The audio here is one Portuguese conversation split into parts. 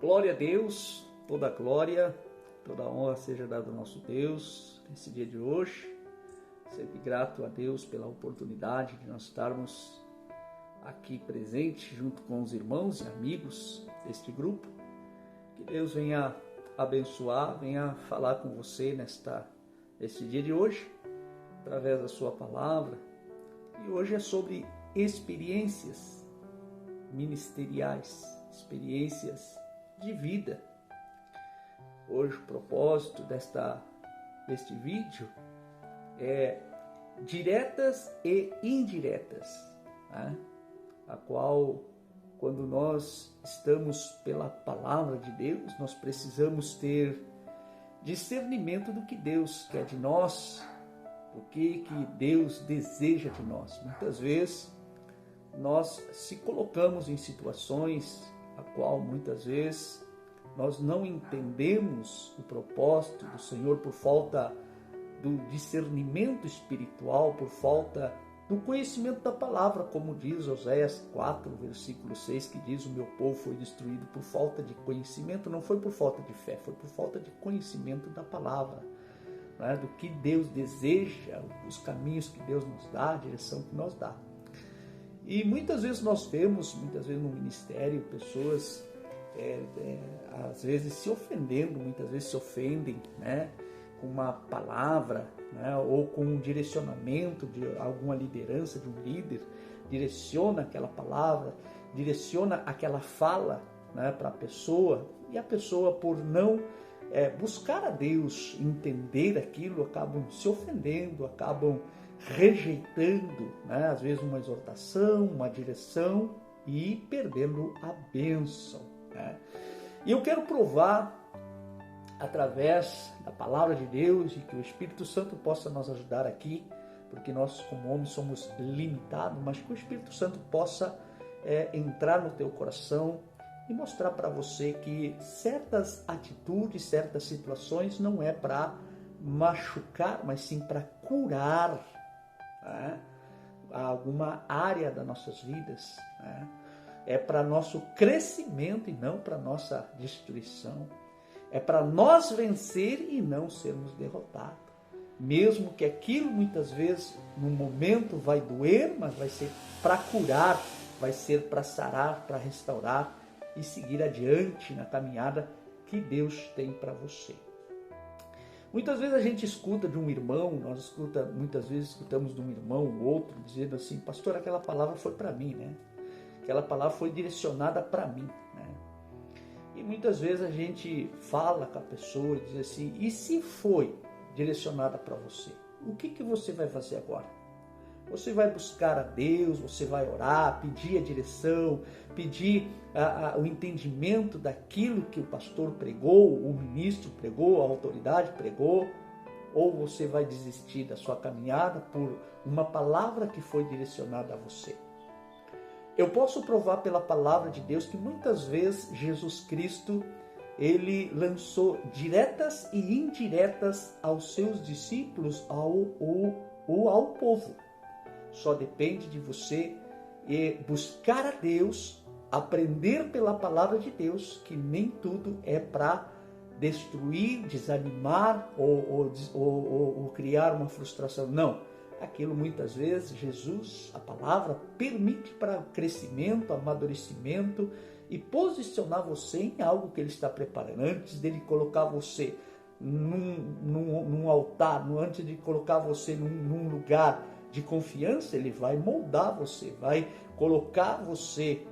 Glória a Deus, toda glória, toda honra seja dada ao nosso Deus nesse dia de hoje. Sempre grato a Deus pela oportunidade de nós estarmos aqui presentes junto com os irmãos e amigos deste grupo. Que Deus venha abençoar, venha falar com você neste dia de hoje, através da sua palavra. E hoje é sobre experiências ministeriais, experiências de vida. Hoje o propósito deste vídeo é diretas e indiretas, né? A qual, quando nós estamos pela palavra de Deus, nós precisamos ter discernimento do que Deus quer de nós, do que Deus deseja de nós. Muitas vezes nós se colocamos em situações a qual muitas vezes nós não entendemos o propósito do Senhor por falta do discernimento espiritual, por falta do conhecimento da palavra, como diz Oséias 4, versículo 6, que diz: o meu povo foi destruído por falta de conhecimento. Não foi por falta de fé, foi por falta de conhecimento da palavra, né? Do que Deus deseja, os caminhos que Deus nos dá, a direção que nos dá. E muitas vezes nós vemos, no ministério, pessoas às vezes se ofendendo, muitas vezes se ofendem, né, com uma palavra, né, ou com um direcionamento de alguma liderança, de um líder, direciona aquela palavra, direciona aquela fala, né, para a pessoa, e a pessoa, por não buscar a Deus, entender aquilo, acabam se ofendendo, acabam rejeitando, né, às vezes uma exortação, uma direção, e perdendo a bênção, né? E eu quero provar através da palavra de Deus, e que o Espírito Santo possa nos ajudar aqui, porque nós como homens somos limitados, mas que o Espírito Santo possa entrar no teu coração e mostrar para você que certas atitudes, certas situações não é para machucar, mas sim para curar, né, alguma área das nossas vidas, né? É para nosso crescimento e não para nossa destruição. É para nós vencer e não sermos derrotados. Mesmo que aquilo muitas vezes no momento vai doer, mas vai ser para curar, vai ser para sarar, para restaurar e seguir adiante na caminhada que Deus tem para você. Muitas vezes a gente escuta de um irmão, muitas vezes escutamos de um irmão ou outro dizendo assim: pastor, aquela palavra foi para mim, né? Aquela palavra foi direcionada para mim, né? E muitas vezes a gente fala com a pessoa e diz assim: e se foi direcionada para você? O que você vai fazer agora? Você vai buscar a Deus, você vai orar, pedir a direção, pedir o entendimento daquilo que o pastor pregou, o ministro pregou, a autoridade pregou, ou você vai desistir da sua caminhada por uma palavra que foi direcionada a você? Eu posso provar pela palavra de Deus que muitas vezes Jesus Cristo, ele lançou diretas e indiretas aos seus discípulos ou ao povo. Só depende de você buscar a Deus, aprender pela palavra de Deus, que nem tudo é para destruir, desanimar ou criar uma frustração. Não. Aquilo muitas vezes Jesus, a palavra, permite para crescimento, amadurecimento e posicionar você em algo que Ele está preparando. Antes dele colocar você num altar, antes de colocar você num lugar de confiança, Ele vai moldar você, vai colocar você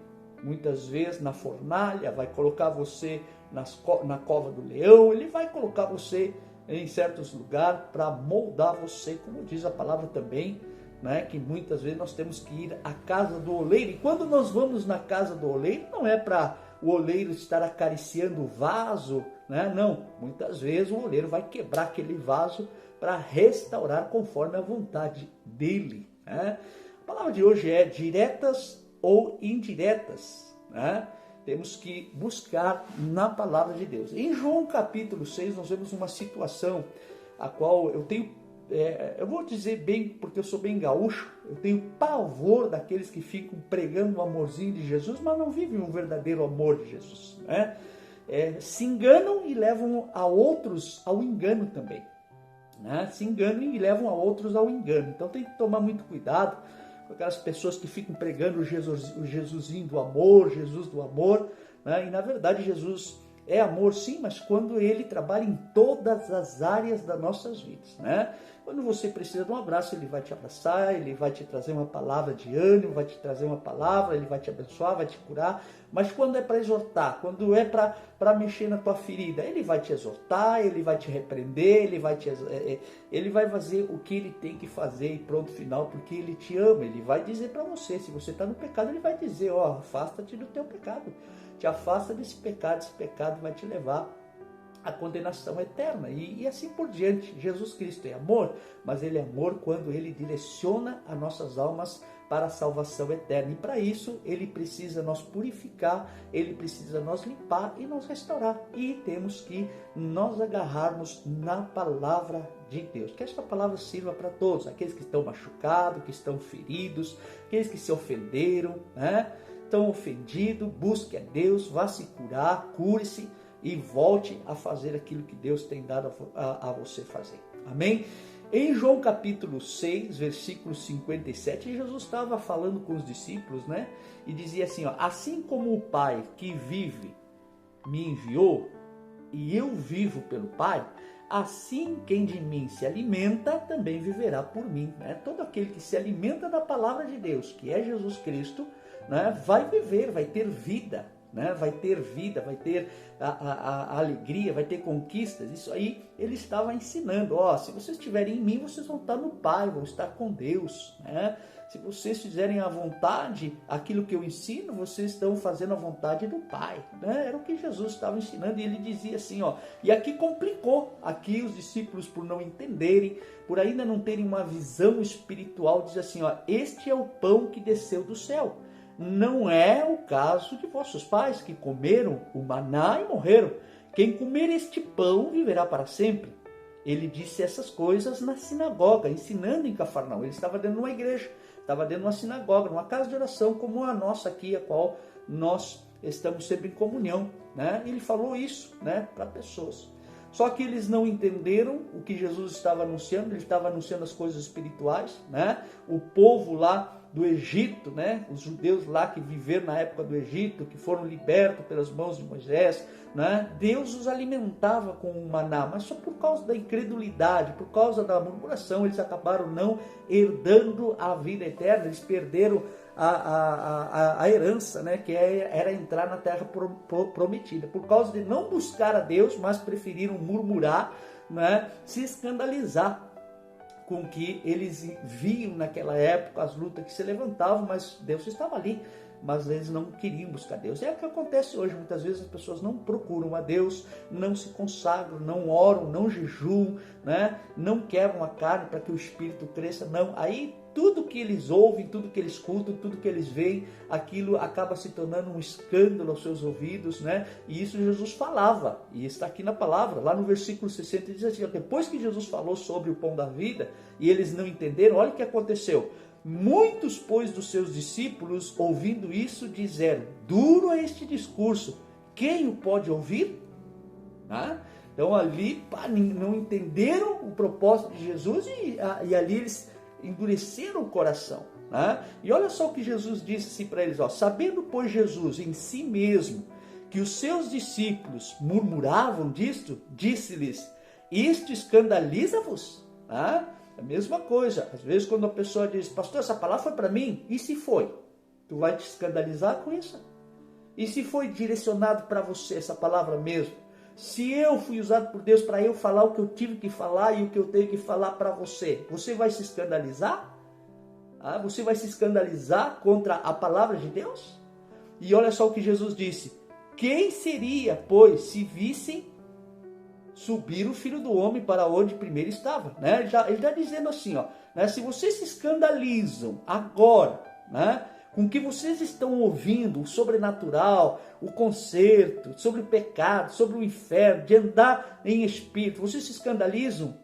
muitas vezes na fornalha, vai colocar você na cova do leão, Ele vai colocar você em certos lugares para moldar você, como diz a palavra também, né, que muitas vezes nós temos que ir à casa do oleiro. E quando nós vamos na casa do oleiro, não é para o oleiro estar acariciando o vaso, né? Não, muitas vezes o oleiro vai quebrar aquele vaso para restaurar conforme a vontade dele, né? A palavra de hoje é diretas ou indiretas, né? Temos que buscar na palavra de Deus. Em João capítulo 6, nós vemos uma situação a qual eu tenho, eu vou dizer bem, porque eu sou bem gaúcho, eu tenho pavor daqueles que ficam pregando o amorzinho de Jesus, mas não vivem um verdadeiro amor de Jesus, né? se enganam e levam a outros ao engano também. Né? Se enganam e levam a outros ao engano. Então tem que tomar muito cuidado com aquelas pessoas que ficam pregando o Jesusinho do amor, Jesus do amor, né? E na verdade Jesus é amor sim, mas quando ele trabalha em todas as áreas das nossas vidas, né? Quando você precisa de um abraço, ele vai te abraçar, ele vai te trazer uma palavra de ânimo, vai te trazer uma palavra, ele vai te abençoar, vai te curar. Mas quando é para exortar, quando é para mexer na tua ferida, ele vai te exortar, ele vai te repreender, ele vai fazer o que ele tem que fazer e pronto, final, porque ele te ama. Ele vai dizer para você, se você está no pecado, ele vai dizer, ó, afasta-te do teu pecado. Te afasta desse pecado, esse pecado vai te levar à condenação eterna e assim por diante. Jesus Cristo é amor, mas ele é amor quando ele direciona as nossas almas para a salvação eterna. E para isso ele precisa nos purificar, ele precisa nos limpar e nos restaurar. E temos que nos agarrarmos na palavra de Deus. Que esta palavra sirva para todos, aqueles que estão machucados, que estão feridos, aqueles que se ofenderam, né? Estão ofendidos, busque a Deus, vá se curar, cure-se e volte a fazer aquilo que Deus tem dado a você fazer. Amém? Em João capítulo 6, versículo 57, Jesus estava falando com os discípulos, né? E dizia assim, ó, assim como o Pai que vive me enviou e eu vivo pelo Pai, assim quem de mim se alimenta também viverá por mim. Né? Todo aquele que se alimenta da palavra de Deus, que é Jesus Cristo, né, vai viver, vai ter vida, né? Vai ter vida, vai ter a alegria, vai ter conquistas. Isso aí ele estava ensinando. Ó, se vocês estiverem em mim, vocês vão estar no Pai, vão estar com Deus, né? Se vocês fizerem à vontade aquilo que eu ensino, vocês estão fazendo a vontade do Pai, né? Era o que Jesus estava ensinando e ele dizia assim, ó. E aqui complicou, aqui os discípulos por não entenderem, por ainda não terem uma visão espiritual, diz assim, ó, este é o pão que desceu do céu. Não é o caso de vossos pais que comeram o maná e morreram. Quem comer este pão viverá para sempre. Ele disse essas coisas na sinagoga, ensinando em Cafarnaum. Ele estava dentro de uma igreja, estava dentro de uma sinagoga, numa casa de oração como a nossa aqui, a qual nós estamos sempre em comunhão, né? Ele falou isso, né, para pessoas. Só que eles não entenderam o que Jesus estava anunciando. Ele estava anunciando as coisas espirituais, né? O povo lá do Egito, né? Os judeus lá que viveram na época do Egito, que foram libertos pelas mãos de Moisés, né? Deus os alimentava com o maná, mas só por causa da incredulidade, por causa da murmuração, eles acabaram não herdando a vida eterna. Eles perderam a herança, né? Que era entrar na terra prometida, por causa de não buscar a Deus, mas preferiram murmurar, né? Se escandalizar com que eles viam naquela época, as lutas que se levantavam, mas Deus estava ali, mas eles não queriam buscar Deus. É o que acontece hoje, muitas vezes as pessoas não procuram a Deus, não se consagram, não oram, não jejuam, né? Não quebram a carne para que o espírito cresça, não. Aí tudo que eles ouvem, tudo que eles escutam, tudo que eles veem, aquilo acaba se tornando um escândalo aos seus ouvidos, né? E isso Jesus falava, e está aqui na palavra, lá no versículo 60, diz assim, depois que Jesus falou sobre o pão da vida, e eles não entenderam, olha o que aconteceu. Muitos, pois, dos seus discípulos, ouvindo isso, disseram, duro é este discurso, quem o pode ouvir? Ah? Então ali não entenderam o propósito de Jesus e ali eles endureceram o coração, né? E olha só o que Jesus disse assim para eles, ó, sabendo pois Jesus em si mesmo que os seus discípulos murmuravam disto, disse-lhes, isto escandaliza-vos? Ah? A mesma coisa, às vezes quando a pessoa diz, pastor, essa palavra foi para mim, e se foi? Tu vai te escandalizar com isso? E se foi direcionado para você essa palavra mesmo? Se eu fui usado por Deus para eu falar o que eu tive que falar e o que eu tenho que falar para você, você vai se escandalizar? Ah, você vai se escandalizar contra a palavra de Deus? E olha só o que Jesus disse. Quem seria, pois, se vissem subir o Filho do Homem para onde primeiro estava? Né? Ele está dizendo assim, ó, né? Se vocês se escandalizam agora, né? Com o que vocês estão ouvindo, o sobrenatural, o conserto, sobre o pecado, sobre o inferno, de andar em espírito, vocês se escandalizam?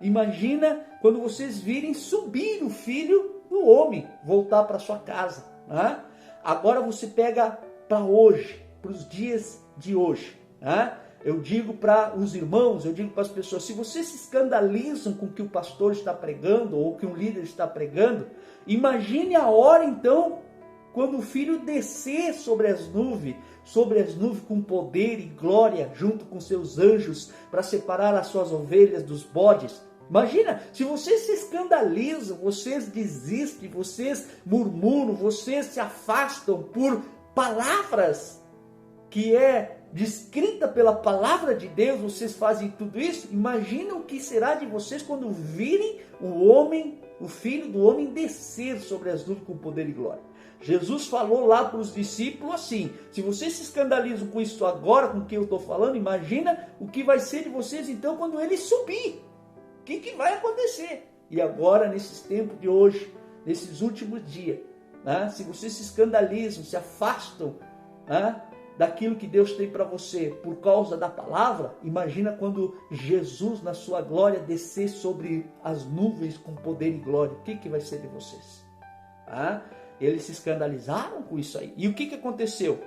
Imagina quando vocês virem subir o Filho do Homem, voltar para sua casa, né? Agora você pega para hoje, para os dias de hoje, Eu digo para os irmãos, eu digo para as pessoas, se vocês se escandalizam com o que o pastor está pregando, ou que um líder está pregando, imagine a hora então, quando o Filho descer sobre as nuvens com poder e glória, junto com seus anjos, para separar as suas ovelhas dos bodes. Imagina, se vocês se escandalizam, vocês desistem, vocês murmuram, vocês se afastam por palavras que é descrita pela palavra de Deus, vocês fazem tudo isso, imagina o que será de vocês quando virem o Filho do Homem descer sobre as nuvens com poder e glória. Jesus falou lá para os discípulos assim, se vocês se escandalizam com isso agora, com o que eu estou falando, imagina o que vai ser de vocês então quando ele subir. O que vai acontecer? E agora, nesses tempos de hoje, nesses últimos dias, se vocês se escandalizam, se afastam daquilo que Deus tem para você por causa da palavra, imagina quando Jesus, na sua glória, descer sobre as nuvens com poder e glória. O que vai ser de vocês? Eles se escandalizaram com isso aí. E o que aconteceu?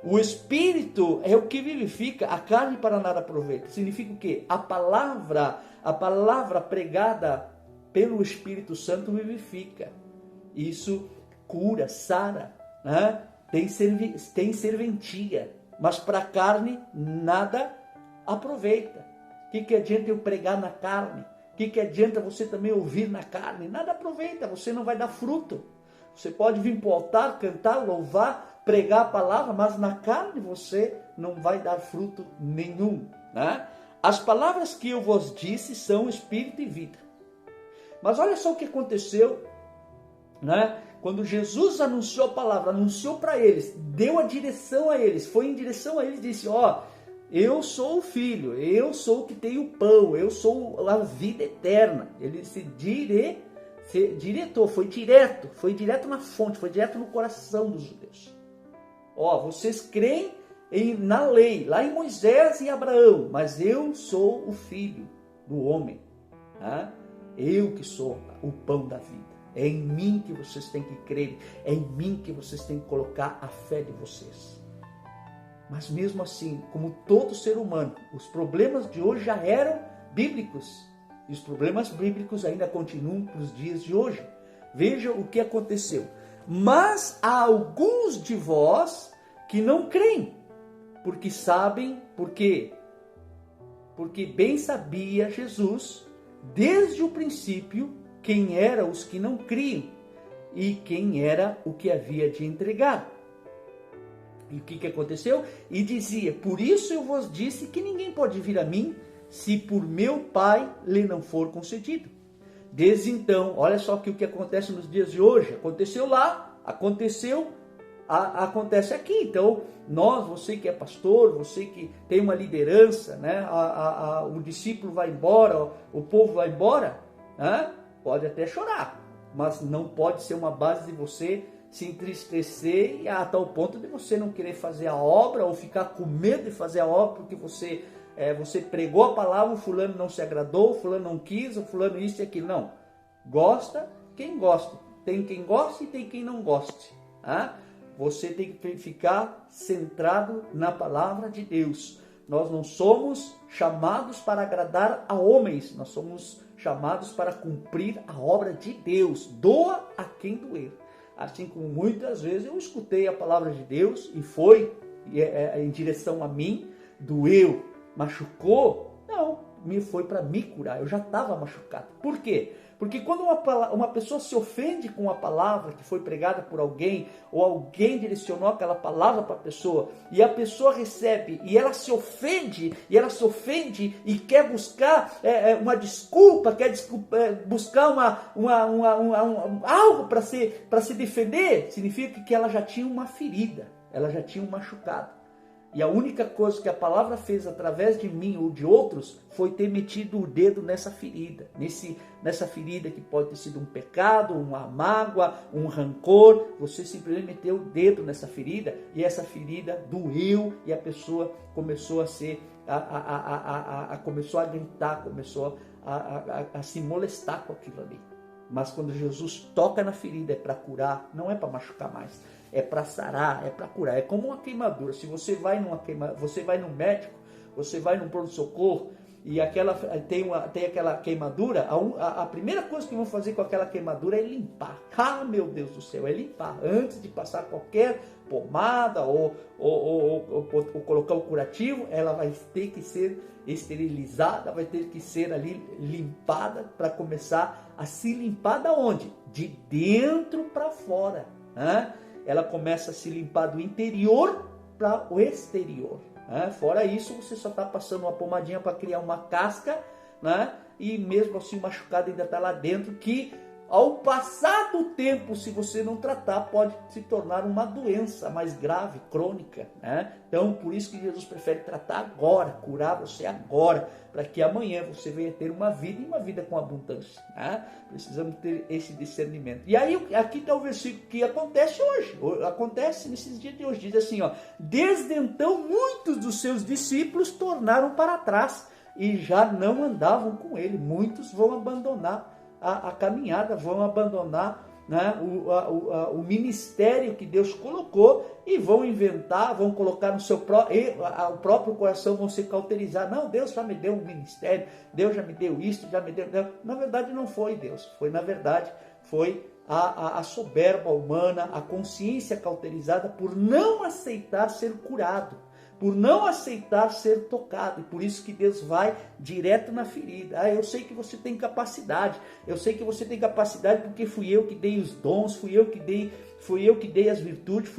O Espírito é o que vivifica, a carne para nada aproveita. Significa o quê? A palavra pregada pelo Espírito Santo vivifica. Isso cura, sara, tem serventia, mas para a carne nada aproveita. O que adianta eu pregar na carne? O que adianta você também ouvir na carne? Nada aproveita, você não vai dar fruto. Você pode vir para o altar, cantar, louvar, pregar a palavra, mas na carne você não vai dar fruto nenhum. As palavras que eu vos disse são espírito e vida. Mas olha só o que aconteceu, quando Jesus anunciou a palavra, anunciou para eles, deu a direção a eles, foi em direção a eles, disse, eu sou o Filho, eu sou o que tem o pão, eu sou a vida eterna. Ele se diretou, foi direto na fonte, foi direto no coração dos judeus. Vocês creem na lei, lá em Moisés e Abraão, mas eu sou o Filho do homem, eu que sou o pão da vida. É em mim que vocês têm que crer, é em mim que vocês têm que colocar a fé de vocês. Mas mesmo assim, como todo ser humano, os problemas de hoje já eram bíblicos. E os problemas bíblicos ainda continuam para os dias de hoje. Veja o que aconteceu. Mas há alguns de vós que não creem, porque sabem, por quê? Porque bem sabia Jesus, desde o princípio, quem eram os que não criam e quem era o que havia de entregar. E o que aconteceu? E dizia, por isso eu vos disse que ninguém pode vir a mim, se por meu Pai lhe não for concedido. Desde então, olha só que o que acontece nos dias de hoje, aconteceu lá, acontece aqui. Então, você que é pastor, você que tem uma liderança, o discípulo vai embora, o povo vai embora, pode até chorar, mas não pode ser uma base de você se entristecer a tal ponto de você não querer fazer a obra ou ficar com medo de fazer a obra porque você pregou a palavra, o fulano não se agradou, o fulano não quis, o fulano isso e aquilo. Não. Gosta quem gosta. Tem quem goste e tem quem não goste. Você tem que ficar centrado na palavra de Deus. Nós não somos chamados para agradar a homens, nós somos chamados para cumprir a obra de Deus. Doa a quem doer. Assim como muitas vezes eu escutei a palavra de Deus e foi em direção a mim, doeu, machucou, não, foi para me curar, eu já estava machucado. Por quê? Porque quando uma pessoa se ofende com a palavra que foi pregada por alguém, ou alguém direcionou aquela palavra para a pessoa, e a pessoa recebe, e ela se ofende, e quer buscar uma desculpa, buscar algo para se defender, significa que ela já tinha uma ferida, ela já tinha um machucado. E a única coisa que a palavra fez através de mim ou de outros foi ter metido o dedo nessa ferida. Nessa ferida que pode ter sido um pecado, uma mágoa, um rancor. Você simplesmente meteu o dedo nessa ferida e essa ferida doeu e a pessoa começou começou a gritar, começou a se molestar com aquilo ali. Mas quando Jesus toca na ferida é para curar, não é para machucar mais. é para sarar, é para curar. É como uma queimadura. Se você vai você vai no médico, você vai no pronto-socorro e tem aquela queimadura, a primeira coisa que vão fazer com aquela queimadura é limpar. Ah, meu Deus do céu, é limpar. Antes de passar qualquer pomada ou colocar o curativo, ela vai ter que ser esterilizada, vai ter que ser ali limpada para começar a se limpar da onde? De dentro para fora. Né? Ela começa a se limpar do interior para o exterior. Né? Fora isso, você só está passando uma pomadinha para criar uma casca, né? E mesmo assim o machucado ainda está lá dentro, que ao passar do tempo, se você não tratar, pode se tornar uma doença mais grave, crônica. Né? Então, por isso que Jesus prefere tratar agora, curar você agora, para que amanhã você venha ter uma vida e uma vida com abundância. Né? Precisamos ter esse discernimento. E aí, aqui está o versículo que acontece hoje, acontece nesses dias de hoje. Diz assim, ó, desde então muitos dos seus discípulos tornaram para trás e já não andavam com ele. Muitos vão abandonar a caminhada, vão abandonar, né, o ministério que Deus colocou e vão inventar, vão colocar no seu o próprio coração, vão se cauterizar. Não, Deus já me deu um ministério, Deus já me deu isto, já me deu... Na verdade não foi Deus, foi a soberba humana, a consciência cauterizada por não aceitar ser curado, por não aceitar ser tocado, e por isso que Deus vai direto na ferida. Eu sei que você tem capacidade, porque fui eu que dei os dons, fui eu que dei as virtudes,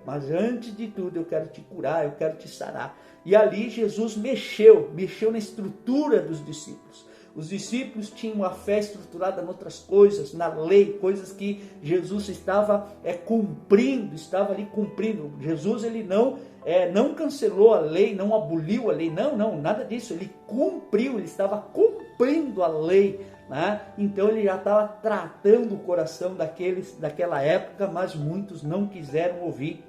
mas antes de tudo eu quero te curar, eu quero te sarar. E ali Jesus mexeu na estrutura dos discípulos. Os discípulos tinham a fé estruturada em outras coisas, na lei, coisas que Jesus estava cumprindo, estava ali cumprindo. Jesus ele não cancelou a lei, não aboliu a lei, não, nada disso. Ele cumpriu, ele estava cumprindo a lei. Né? Então ele já estava tratando o coração daquela época, mas muitos não quiseram ouvir.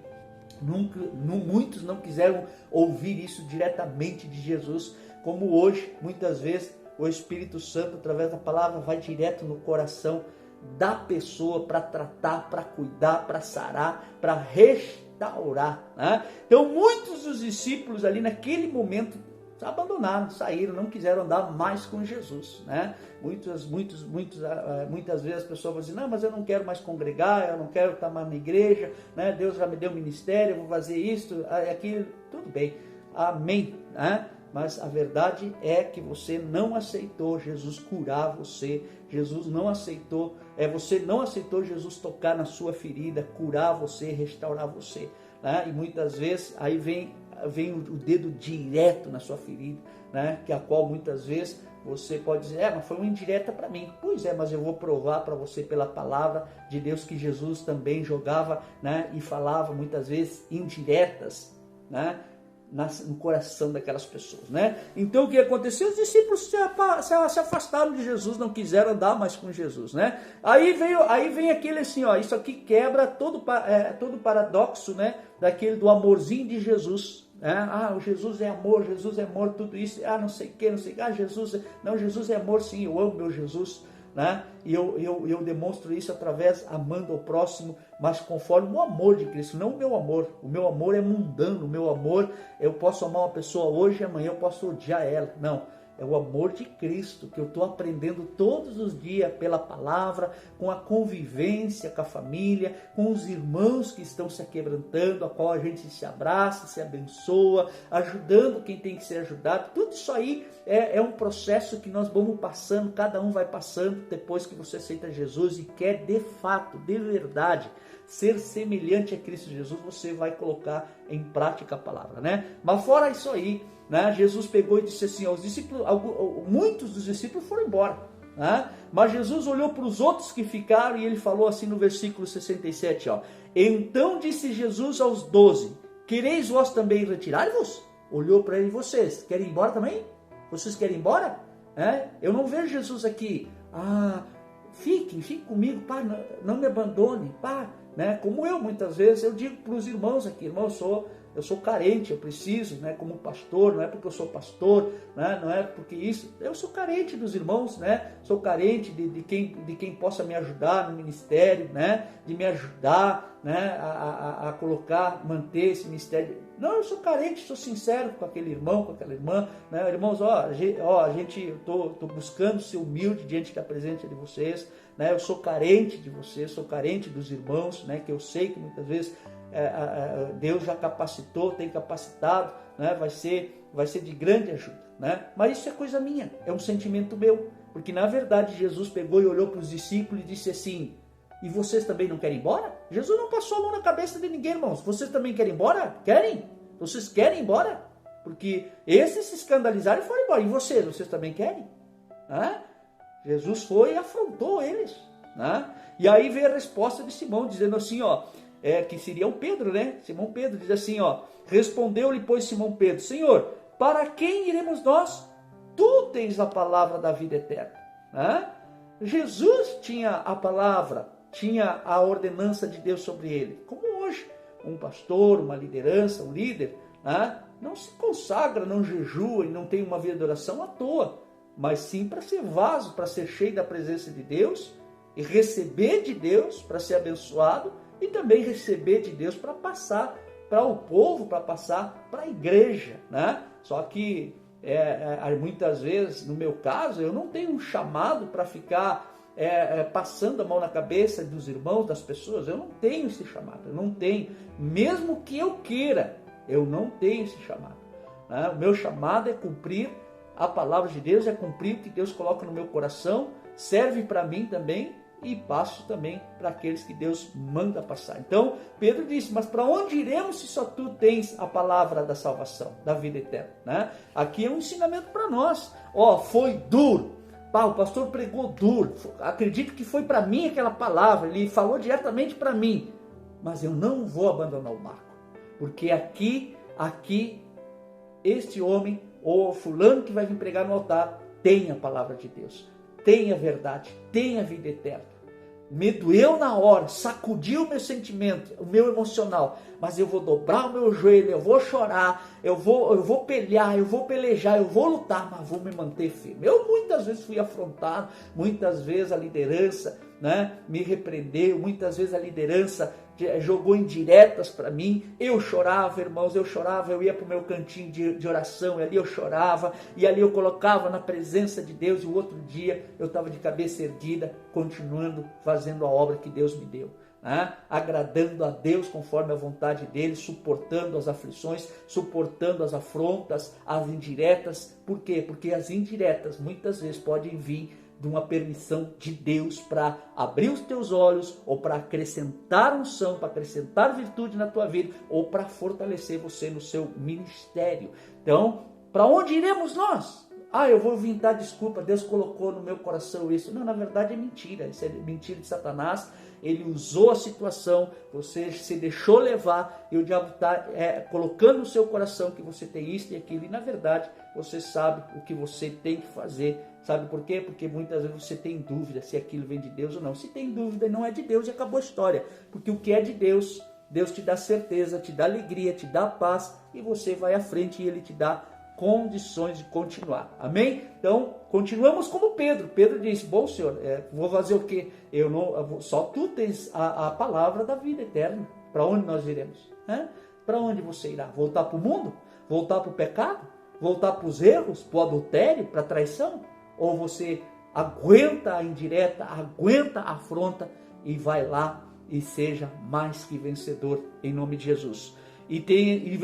Muitos não quiseram ouvir isso diretamente de Jesus, como hoje, muitas vezes, o Espírito Santo, através da palavra, vai direto no coração da pessoa para tratar, para cuidar, para sarar, para restaurar. Né? Então, muitos dos discípulos ali naquele momento abandonaram, saíram, não quiseram andar mais com Jesus. Né? Muitas vezes as pessoas vão dizer, não, mas eu não quero mais congregar, eu não quero estar mais na igreja, né? Deus já me deu ministério, eu vou fazer isso, aquilo, tudo bem, amém. Né? Mas a verdade é que você não aceitou Jesus curar você, você não aceitou Jesus tocar na sua ferida, curar você, restaurar você. Né? E muitas vezes aí vem o dedo direto na sua ferida, né? Que a qual muitas vezes você pode dizer, mas foi uma indireta para mim. Pois é, mas eu vou provar para você pela palavra de Deus que Jesus também jogava, né? E falava muitas vezes indiretas, né? No coração daquelas pessoas, né? Então o que aconteceu? Os discípulos se afastaram de Jesus, não quiseram andar mais com Jesus, né? Aí vem aquele assim, ó, isso aqui quebra todo o paradoxo, né? Do amorzinho de Jesus. O Jesus é amor, tudo isso, não sei o que, Jesus é amor, sim, eu amo meu Jesus. Né? E eu demonstro isso através amando o próximo, mas conforme o amor de Cristo, não o meu amor é mundano, o meu amor, eu posso amar uma pessoa hoje e amanhã eu posso odiar ela, não, é o amor de Cristo que eu estou aprendendo todos os dias pela palavra, com a convivência com a família, com os irmãos que estão se quebrantando, a qual a gente se abraça, se abençoa, ajudando quem tem que ser ajudado. Tudo isso aí é um processo que nós vamos passando, cada um vai passando depois que você aceita Jesus e quer de fato, de verdade, ser semelhante a Cristo Jesus, você vai colocar em prática a palavra, né? Mas fora isso aí, né, Jesus pegou e disse assim, os discípulos, muitos dos discípulos foram embora, né? Mas Jesus olhou para os outros que ficaram e ele falou assim no versículo 67, ó, então disse Jesus aos 12, quereis vós também retirar-vos? Olhou para ele, vocês querem ir embora também? Vocês querem ir embora? Eu não vejo Jesus aqui, fiquem comigo, pá, não me abandone, pá, né? Como eu muitas vezes, eu digo para os irmãos aqui, irmão, eu sou carente, eu preciso, né, como pastor, não é porque eu sou pastor, né, não é porque isso, eu sou carente dos irmãos, né, sou carente de quem possa me ajudar no ministério, né, de me ajudar, né, a colocar, manter esse ministério. Não, eu sou carente, sou sincero com aquele irmão, com aquela irmã, né, irmãos, eu tô buscando ser humilde diante da presença de vocês, né, eu sou carente de vocês, sou carente dos irmãos, né, que eu sei que muitas vezes Deus já capacitou, tem capacitado, né, vai ser de grande ajuda, né, mas isso é coisa minha, é um sentimento meu, porque na verdade Jesus pegou e olhou para os discípulos e disse assim: e vocês também não querem ir embora? Jesus não passou a mão na cabeça de ninguém, irmãos. Vocês também querem ir embora? Querem? Vocês querem ir embora? Porque esses se escandalizaram e foram embora. E vocês? Vocês também querem? Jesus foi e afrontou eles. E aí veio a resposta de Simão, dizendo assim, que seria o Pedro, né? Simão Pedro diz assim, respondeu-lhe, pois, Simão Pedro: Senhor, para quem iremos nós? Tu tens a palavra da vida eterna. Jesus tinha a palavra, tinha a ordenança de Deus sobre ele. Como hoje, um pastor, uma liderança, um líder, não se consagra, não jejua e não tem uma vida de oração à toa, mas sim para ser vaso, para ser cheio da presença de Deus e receber de Deus para ser abençoado e também receber de Deus para passar para o povo, para passar para a igreja. Só que muitas vezes, no meu caso, eu não tenho um chamado para ficar passando a mão na cabeça dos irmãos, das pessoas. Eu não tenho esse chamado, eu não tenho, mesmo que eu queira, eu não tenho esse chamado. O meu chamado é cumprir a palavra de Deus, é cumprir o que Deus coloca no meu coração, serve para mim também e passo também para aqueles que Deus manda passar. Então Pedro disse: mas para onde iremos se só tu tens a palavra da salvação, da vida eterna? Aqui é um ensinamento para nós. Foi duro, o pastor pregou duro, acredito que foi para mim aquela palavra, ele falou diretamente para mim, mas eu não vou abandonar o barco, porque aqui este homem ou fulano que vai vir pregar no altar tem a palavra de Deus, tem a verdade, tem a vida eterna. Me doeu na hora, sacudiu o meu sentimento, o meu emocional, mas eu vou dobrar o meu joelho, eu vou chorar, eu vou pelear, eu vou pelejar, eu vou lutar, mas vou me manter firme. Eu muitas vezes fui afrontado, muitas vezes a liderança me repreendeu, muitas vezes a liderança jogou indiretas para mim. Eu chorava, irmãos, eu ia para o meu cantinho de oração, e ali eu chorava, e ali eu colocava na presença de Deus, e o outro dia eu estava de cabeça erguida, continuando fazendo a obra que Deus me deu, agradando a Deus conforme a vontade dele, suportando as aflições, suportando as afrontas, as indiretas. Por quê? Porque as indiretas muitas vezes podem vir de uma permissão de Deus para abrir os teus olhos, ou para acrescentar unção, para acrescentar virtude na tua vida, ou para fortalecer você no seu ministério. Então, para onde iremos nós? Eu vou inventar desculpa, Deus colocou no meu coração isso. Não, na verdade é mentira, isso é mentira de Satanás. Ele usou a situação, você se deixou levar, e o diabo está colocando no seu coração que você tem isso e aquilo, e na verdade você sabe o que você tem que fazer. Sabe por quê? Porque muitas vezes você tem dúvida se aquilo vem de Deus ou não. Se tem dúvida e não é de Deus, e acabou a história. Porque o que é de Deus, Deus te dá certeza, te dá alegria, te dá paz, e você vai à frente e Ele te dá condições de continuar. Amém? Então, continuamos como Pedro. Pedro disse: bom, Senhor, vou fazer o quê? Só tu tens a palavra da vida eterna. Para onde nós iremos? Para onde você irá? Voltar para o mundo? Voltar para o pecado? Voltar para os erros? Para o adultério? Para a traição? Ou você aguenta a indireta, aguenta a afronta e vai lá e seja mais que vencedor em nome de Jesus? E tem no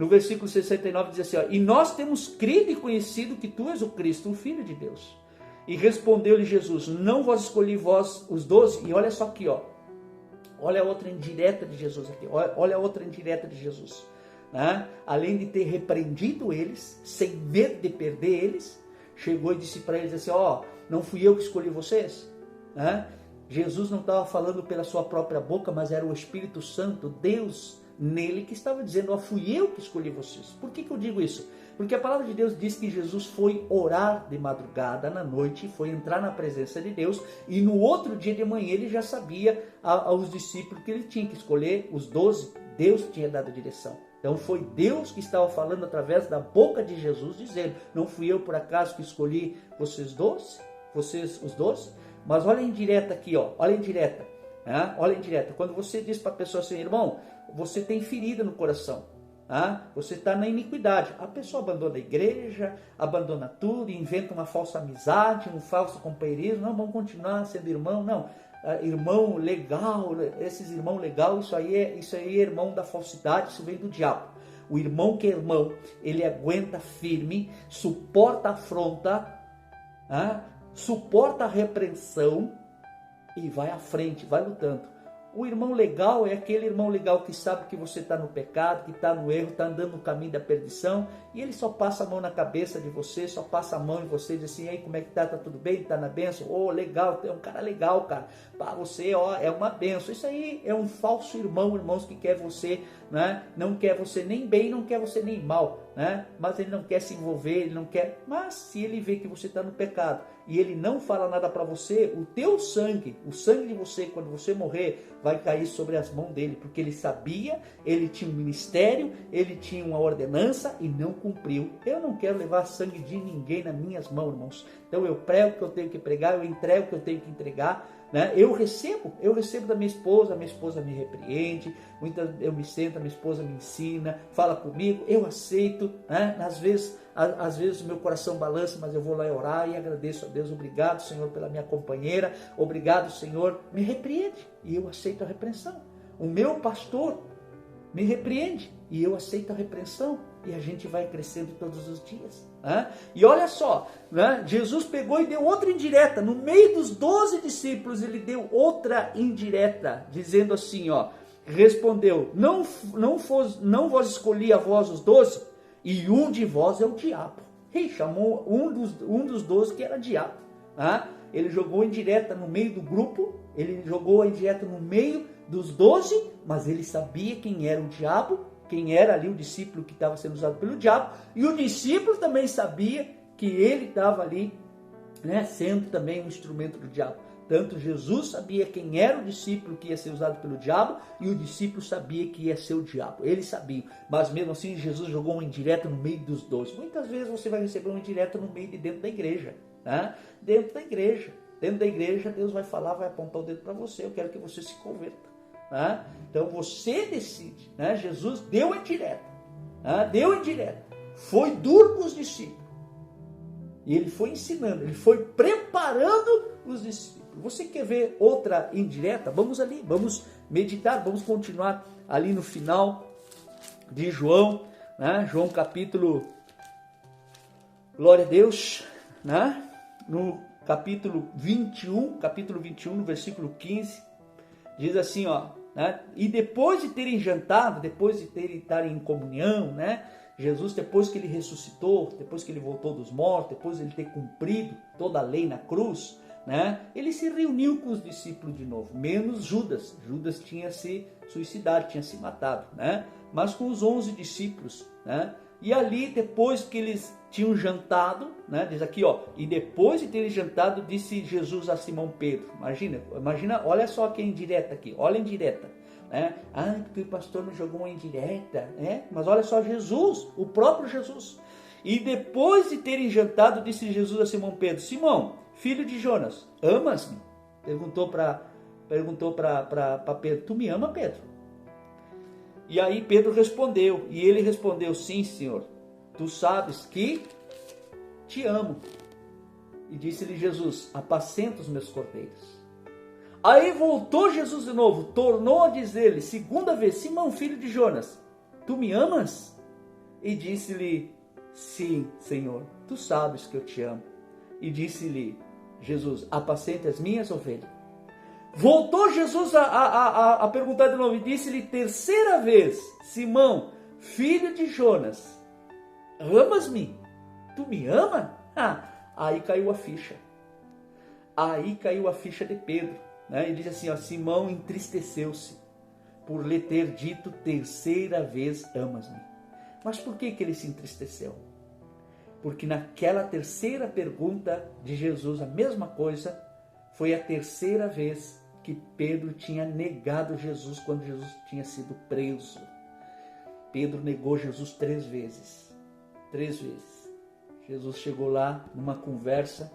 versículo 69 diz assim: e nós temos crido e conhecido que tu és o Cristo, o Filho de Deus. E respondeu-lhe Jesus: não vos escolhi vós os 12. E olha só aqui, olha a outra indireta de Jesus aqui, olha a outra indireta de Jesus. Além de ter repreendido eles, sem medo de perder eles, chegou e disse para eles assim: não fui eu que escolhi vocês? Jesus não estava falando pela sua própria boca, mas era o Espírito Santo, Deus nele, que estava dizendo: fui eu que escolhi vocês. Por que eu digo isso? Porque a palavra de Deus diz que Jesus foi orar de madrugada, na noite, foi entrar na presença de Deus, e no outro dia de manhã ele já sabia aos discípulos que ele tinha que escolher os 12, Deus tinha dado a direção. Então foi Deus que estava falando através da boca de Jesus, dizendo: não fui eu por acaso que escolhi vocês os 12? Mas olha a indireta aqui, ó, olha a indireta, né? Olha a indireta. Quando você diz para a pessoa assim: irmão, você tem ferida no coração, você está na iniquidade. A pessoa abandona a igreja, abandona tudo, inventa uma falsa amizade, um falso companheirismo. Não, vamos continuar sendo irmão. Não, irmão legal, esses irmãos legal, isso aí é irmão da falsidade, isso vem do diabo. O irmão que é irmão, ele aguenta firme, suporta a afronta, suporta a repreensão e vai à frente, vai lutando. O irmão legal é aquele irmão legal que sabe que você está no pecado, que está no erro, está andando no caminho da perdição, e ele só passa a mão na cabeça de você, só passa a mão em você e diz assim: ei, como é que tá? Tá tudo bem? Tá na bênção? Oh, legal, é um cara legal, cara. Pá, você, ó, é uma bênção. Isso aí é um falso irmão, irmãos, que quer você, né? Não quer você nem bem, não quer você nem mal, né? Mas ele não quer se envolver, ele não quer. Mas se ele vê que você está no pecado e ele não fala nada para você, o teu sangue, o sangue de você, quando você morrer, vai cair sobre as mãos dele, porque ele sabia, ele tinha um ministério, ele tinha uma ordenança e não cumpriu. Eu não quero levar sangue de ninguém nas minhas mãos, irmãos. Então eu prego o que eu tenho que pregar, eu entrego o que eu tenho que entregar, né? Eu recebo da minha esposa me repreende, eu me sento, a minha esposa me ensina, fala comigo, eu aceito, né? Às vezes o meu coração balança, mas eu vou lá orar e agradeço a Deus. Obrigado, Senhor, pela minha companheira, obrigado, Senhor, me repreende, e eu aceito a repreensão. O meu pastor me repreende e eu aceito a repreensão, e a gente vai crescendo todos os dias, né? E olha só, né? Jesus pegou e deu outra indireta, no meio dos 12 discípulos, ele deu outra indireta, dizendo assim, ó, respondeu: não vos escolhi a vós os 12, e um de vós é o diabo. Ele chamou um dos 12 que era diabo, né? Ele jogou indireta no meio do grupo, ele jogou a indireta no meio dos 12, mas ele sabia quem era o diabo, quem era ali o discípulo que estava sendo usado pelo diabo, e o discípulo também sabia que ele estava ali, né, sendo também um instrumento do diabo. Tanto Jesus sabia quem era o discípulo que ia ser usado pelo diabo, e o discípulo sabia que ia ser o diabo. Eles sabiam, mas mesmo assim Jesus jogou uma indireta no meio dos 12. Muitas vezes você vai receber uma indireta no meio de dentro da igreja, né? Dentro da igreja Deus vai falar, vai apontar o dedo para você: eu quero que você se converta, né? Então você decide, né? Jesus deu indireta, né? Deu indireta, foi duro com os discípulos, e ele foi ensinando, ele foi preparando os discípulos. Você quer ver outra indireta? Vamos ali, vamos meditar, vamos continuar ali no final de João, né? João capítulo, glória a Deus, né? No capítulo 21, no versículo 15, diz assim, ó, né? E depois de terem jantado, depois de estarem em comunhão, né? Jesus, depois que ele ressuscitou, depois que ele voltou dos mortos, depois de ele ter cumprido toda a lei na cruz, né? Ele se reuniu com os discípulos de novo, menos Judas. Judas tinha se suicidado, tinha se matado, né? Mas com os 11 discípulos, né? E ali, depois que eles tinham jantado, né? Diz aqui, ó, e depois de terem jantado, disse Jesus a Simão Pedro. Imagina, olha só que indireta aqui, olha a indireta, né? Ah, porque o pastor me jogou uma indireta, né? Mas olha só, Jesus, o próprio Jesus. E depois de terem jantado, disse Jesus a Simão Pedro: Simão, filho de Jonas, amas-me? Perguntou para Pedro: tu me ama, Pedro? E aí Pedro respondeu, e ele respondeu: sim, Senhor, tu sabes que te amo. E disse-lhe Jesus: apacenta os meus cordeiros. Aí voltou Jesus de novo, tornou a dizer-lhe, segunda vez: Simão, filho de Jonas, tu me amas? E disse-lhe: sim, Senhor, tu sabes que eu te amo. E disse-lhe Jesus: apacenta as minhas ovelhas. Voltou Jesus a perguntar de novo, e disse-lhe terceira vez: Simão, filho de Jonas, amas-me? Tu me ama? Aí caiu a ficha. Aí caiu a ficha de Pedro, né? Ele diz assim, ó, Simão entristeceu-se por lhe ter dito terceira vez: amas-me. Mas por que ele se entristeceu? Porque naquela terceira pergunta de Jesus, a mesma coisa, foi a terceira vez que Pedro tinha negado Jesus quando Jesus tinha sido preso. Pedro negou Jesus 3 vezes. 3 vezes. Jesus chegou lá numa conversa,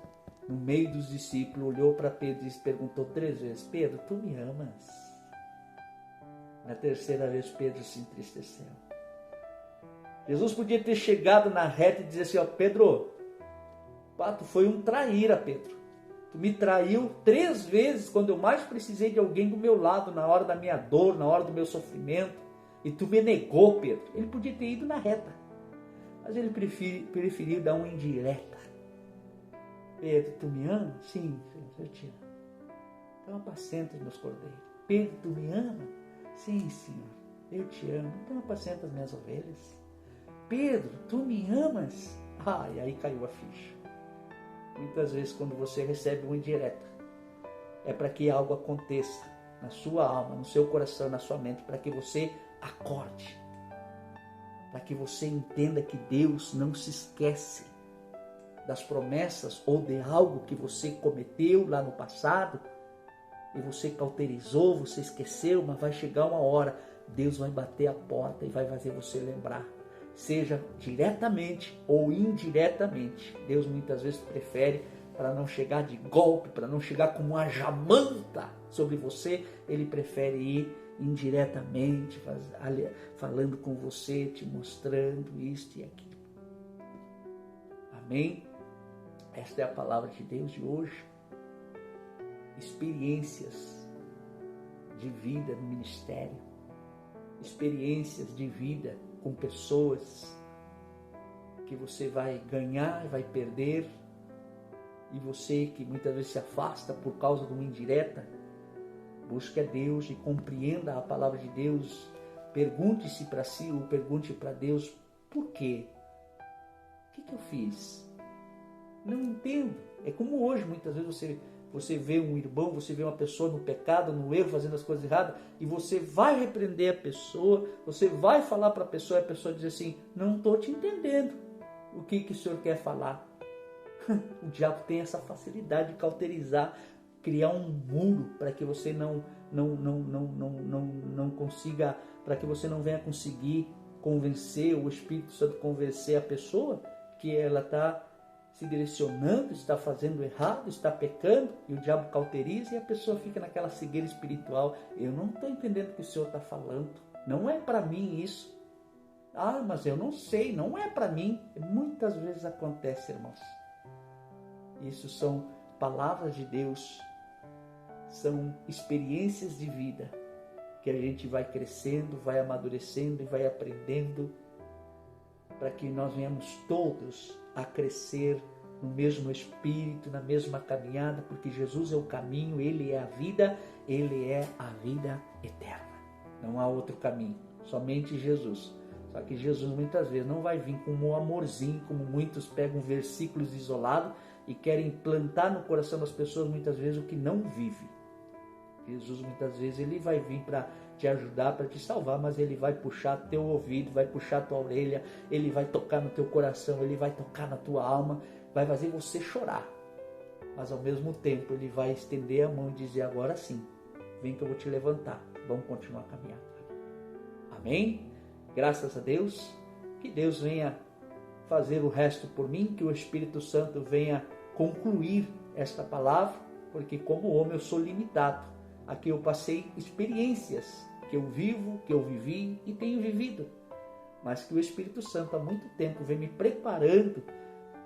no meio dos discípulos, olhou para Pedro e perguntou 3 vezes: Pedro, tu me amas? Na 3ª vez, Pedro se entristeceu. Jesus podia ter chegado na reta e dizer assim: ó, Pedro, tu foi um traíra, Pedro. Tu me traiu 3 vezes quando eu mais precisei de alguém do meu lado, na hora da minha dor, na hora do meu sofrimento. E tu me negou, Pedro. Ele podia ter ido na reta, mas ele preferiu dar uma indireta. Pedro, tu me ama? Sim, Senhor, eu te amo. Então apacenta os meus cordeiros. Pedro, tu me ama? Sim, Senhor, eu te amo. Então apacenta as minhas ovelhas. Pedro, tu me amas? E aí caiu a ficha. Muitas vezes quando você recebe uma indireta, é para que algo aconteça na sua alma, no seu coração, na sua mente, para que você acorde, para que você entenda que Deus não se esquece das promessas ou de algo que você cometeu lá no passado e você cauterizou, você esqueceu, mas vai chegar uma hora, Deus vai bater a porta e vai fazer você lembrar. Seja diretamente ou indiretamente. Deus muitas vezes prefere, para não chegar de golpe, para não chegar como uma jamanta sobre você, Ele prefere ir indiretamente, falando com você, te mostrando isto e aquilo. Amém? Esta é a palavra de Deus de hoje. Experiências de vida no ministério, experiências de vida com pessoas que você vai ganhar e vai perder, e você que muitas vezes se afasta por causa de uma indireta, busque a Deus e compreenda a palavra de Deus. Pergunte-se para si ou pergunte para Deus: por quê? O que eu fiz? Não entendo. É como hoje, muitas vezes você vê um irmão, você vê uma pessoa no pecado, no erro, fazendo as coisas erradas, e você vai repreender a pessoa, você vai falar para a pessoa, e a pessoa diz assim: não estou te entendendo. O que o senhor quer falar? O diabo tem essa facilidade de cauterizar, criar um muro para que você não consiga, para que você não venha conseguir convencer, o Espírito Santo convencer a pessoa que ela está se direcionando, está fazendo errado, está pecando, e o diabo cauteriza e a pessoa fica naquela cegueira espiritual. Eu não estou entendendo o que o Senhor está falando, não é para mim isso. Mas eu não sei, não é para mim. Muitas vezes acontece, irmãos. Isso são palavras de Deus, são experiências de vida que a gente vai crescendo, vai amadurecendo e vai aprendendo, para que nós venhamos todos a crescer no mesmo espírito, na mesma caminhada, porque Jesus é o caminho, Ele é a vida, Ele é a vida eterna. Não há outro caminho, somente Jesus. Só que Jesus muitas vezes não vai vir com um amorzinho, como muitos pegam versículos isolados e querem plantar no coração das pessoas muitas vezes o que não vive. Jesus muitas vezes Ele vai vir para te ajudar, para te salvar, mas Ele vai puxar teu ouvido, vai puxar tua orelha, Ele vai tocar no teu coração, Ele vai tocar na tua alma, vai fazer você chorar. Mas ao mesmo tempo Ele vai estender a mão e dizer: agora sim, vem que eu vou te levantar, vamos continuar caminhando. Amém? Graças a Deus, que Deus venha fazer o resto por mim, que o Espírito Santo venha concluir esta palavra, porque como homem eu sou limitado. Aqui eu passei experiências que eu vivo, que eu vivi e tenho vivido, mas que o Espírito Santo há muito tempo vem me preparando,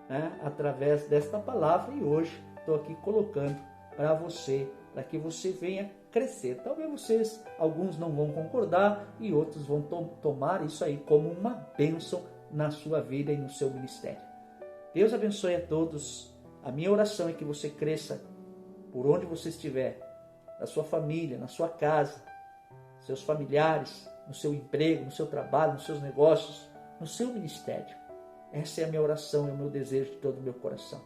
né, através desta palavra, e hoje estou aqui colocando para você, para que você venha crescer. Talvez alguns não vão concordar e outros vão tomar isso aí como uma bênção na sua vida e no seu ministério. Deus abençoe a todos. A minha oração é que você cresça por onde você estiver, na sua família, na sua casa, seus familiares, no seu emprego, no seu trabalho, nos seus negócios, no seu ministério. Essa é a minha oração, é o meu desejo de todo o meu coração.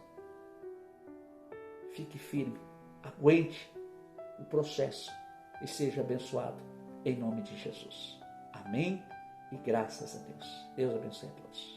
Fique firme, aguente o processo e seja abençoado em nome de Jesus. Amém e graças a Deus. Deus abençoe a todos.